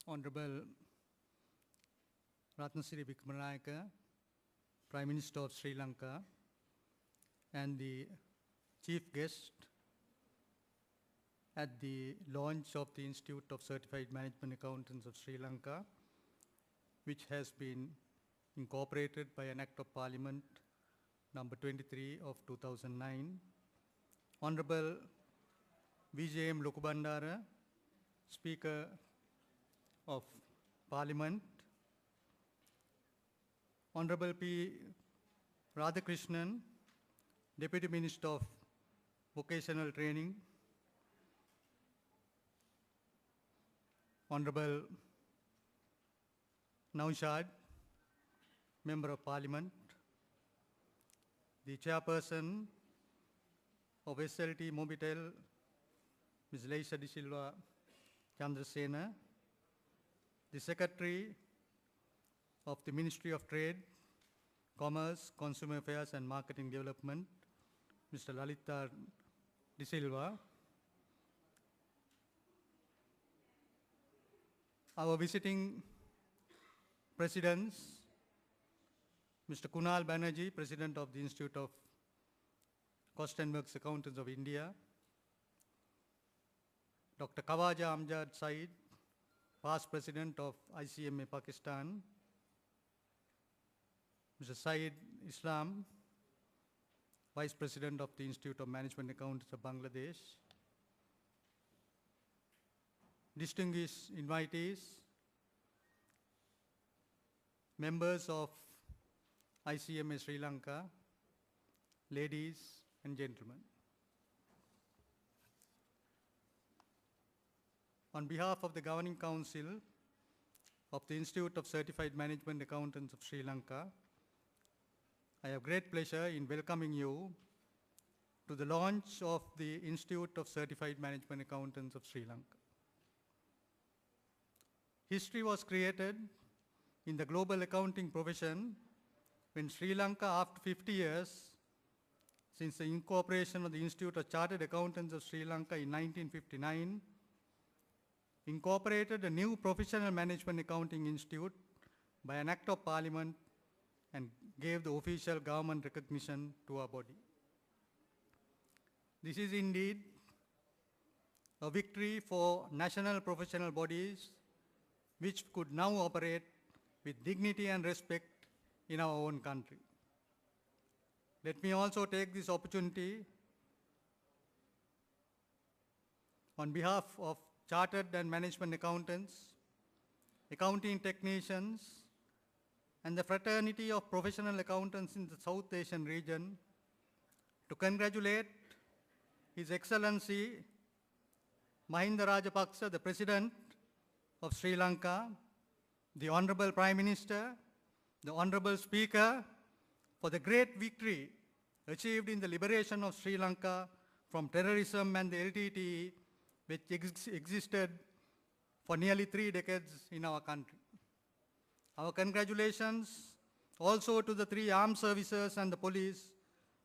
Honorable Ratnasiri Wickramanayake, Prime Minister of Sri Lanka, and the chief guest at the launch of the Institute of Certified Management Accountants of Sri Lanka, which has been incorporated by an Act of Parliament number 23 of 2009. Honorable VJM Lokubandara, Speaker of Parliament, Honorable P. Radhakrishnan, Deputy Minister of Vocational Training, Honorable Naushad, Member of Parliament, the Chairperson of SLT Mobitel, Ms. Leisa De Silva Chandrasena, the Secretary of the Ministry of Trade, Commerce, Consumer Affairs and Marketing Development, Mr. Lalita De Silva, our visiting presidents, Mr. Kunal Banerjee, President of the Institute of Cost and Works Accountants of India, Dr. Khawaja Amjad Said, past President of ICMA Pakistan, Mr. Said Islam, Vice President of the Institute of Management Accountants of Bangladesh, distinguished invitees, members of ICMA Sri Lanka, ladies and gentlemen. On behalf of the Governing Council of the Institute of Certified Management Accountants of Sri Lanka, I have great pleasure in welcoming you to the launch of the Institute of Certified Management Accountants of Sri Lanka. History was created in the global accounting profession when Sri Lanka, after 50 years since the incorporation of the Institute of Chartered Accountants of Sri Lanka in 1959, incorporated a new professional management accounting institute by an Act of Parliament and gave the official government recognition to our body. This is indeed a victory for national professional bodies which could now operate with dignity and respect in our own country. Let me also take this opportunity on behalf of Chartered and Management Accountants, accounting technicians, and the fraternity of professional accountants in the South Asian region to congratulate His Excellency Mahinda Rajapaksa, the President of Sri Lanka, the Honorable Prime Minister, the Honorable Speaker, for the great victory achieved in the liberation of Sri Lanka from terrorism and the LTTE, which existed for nearly 3 decades in our country. Our congratulations also to the 3 armed services and the police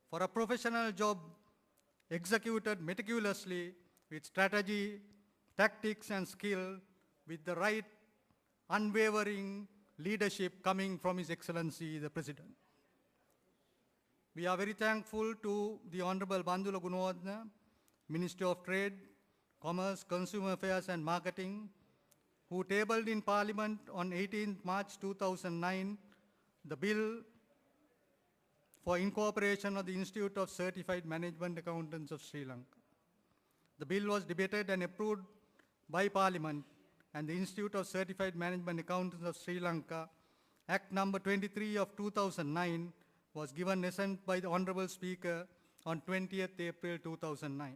for a professional job executed meticulously with strategy, tactics and skill, with the right unwavering leadership coming from His Excellency the President. We are very thankful to the Honorable Bandula Gunawardena, Minister of Trade, Commerce, Consumer Affairs and Marketing, who tabled in Parliament on 18th March 2009 the bill for incorporation of the Institute of Certified Management Accountants of Sri Lanka. The bill was debated and approved by Parliament, and the Institute of Certified Management Accountants of Sri Lanka, Act number 23 of 2009, was given assent by the Honorable Speaker on 20th April 2009.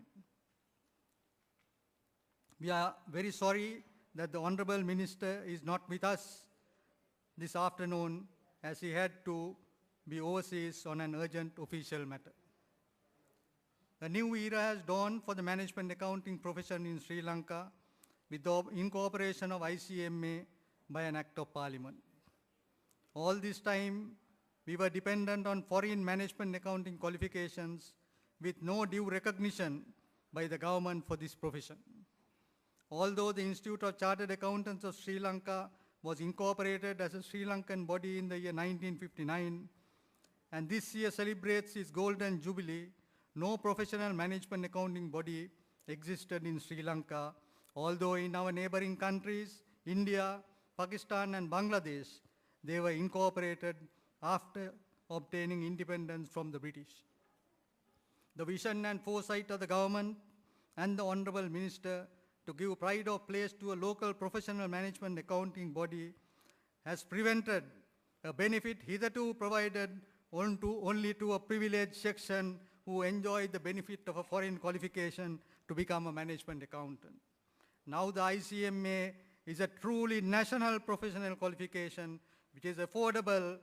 We are very sorry that the Honorable Minister is not with us this afternoon, as he had to be overseas on an urgent official matter. A new era has dawned for the management accounting profession in Sri Lanka with the incorporation of ICMA by an Act of Parliament. All this time, we were dependent on foreign management accounting qualifications with no due recognition by the government for this profession. Although the Institute of Chartered Accountants of Sri Lanka was incorporated as a Sri Lankan body in the year 1959, and this year celebrates its golden jubilee, no professional management accounting body existed in Sri Lanka, although in our neighboring countries, India, Pakistan and Bangladesh, they were incorporated after obtaining independence from the British. The vision and foresight of the government and the Honourable Minister to give pride of place to a local professional management accounting body has prevented a benefit hitherto provided only to a privileged section who enjoy the benefit of a foreign qualification to become a management accountant. Now the ICMA is a truly national professional qualification which is affordable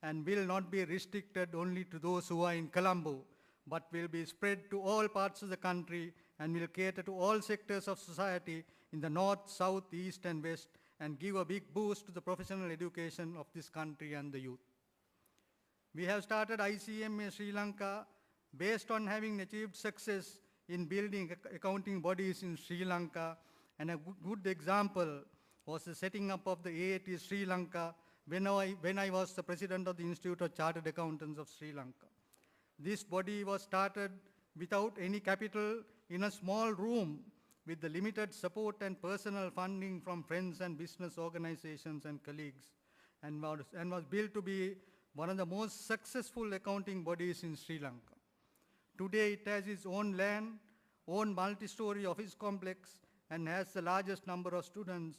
and will not be restricted only to those who are in Colombo, but will be spread to all parts of the country and will cater to all sectors of society in the north, south, east and west and give a big boost to the professional education of this country and the youth. We have started ICMA Sri Lanka based on having achieved success in building accounting bodies in Sri Lanka, and a good example was the setting up of the AAT Sri Lanka when I was the president of the Institute of Chartered Accountants of Sri Lanka. This body was started without any capital in a small room with the limited support and personal funding from friends and business organizations and colleagues, and was built to be one of the most successful accounting bodies in Sri Lanka. Today it has its own land, own multi-story office complex, and has the largest number of students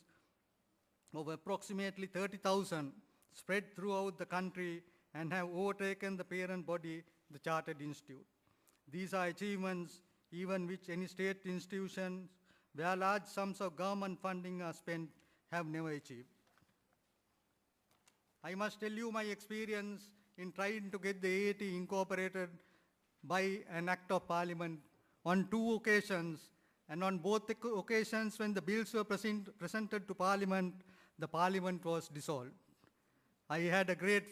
of approximately 30,000 spread throughout the country and have overtaken the parent body, the Chartered Institute. These are achievements even which any state institutions where large sums of government funding are spent have never achieved. I must tell you my experience in trying to get the AAT incorporated by an Act of Parliament on 2 occasions, and on both occasions when the bills were presented to Parliament, the Parliament was dissolved. I had a great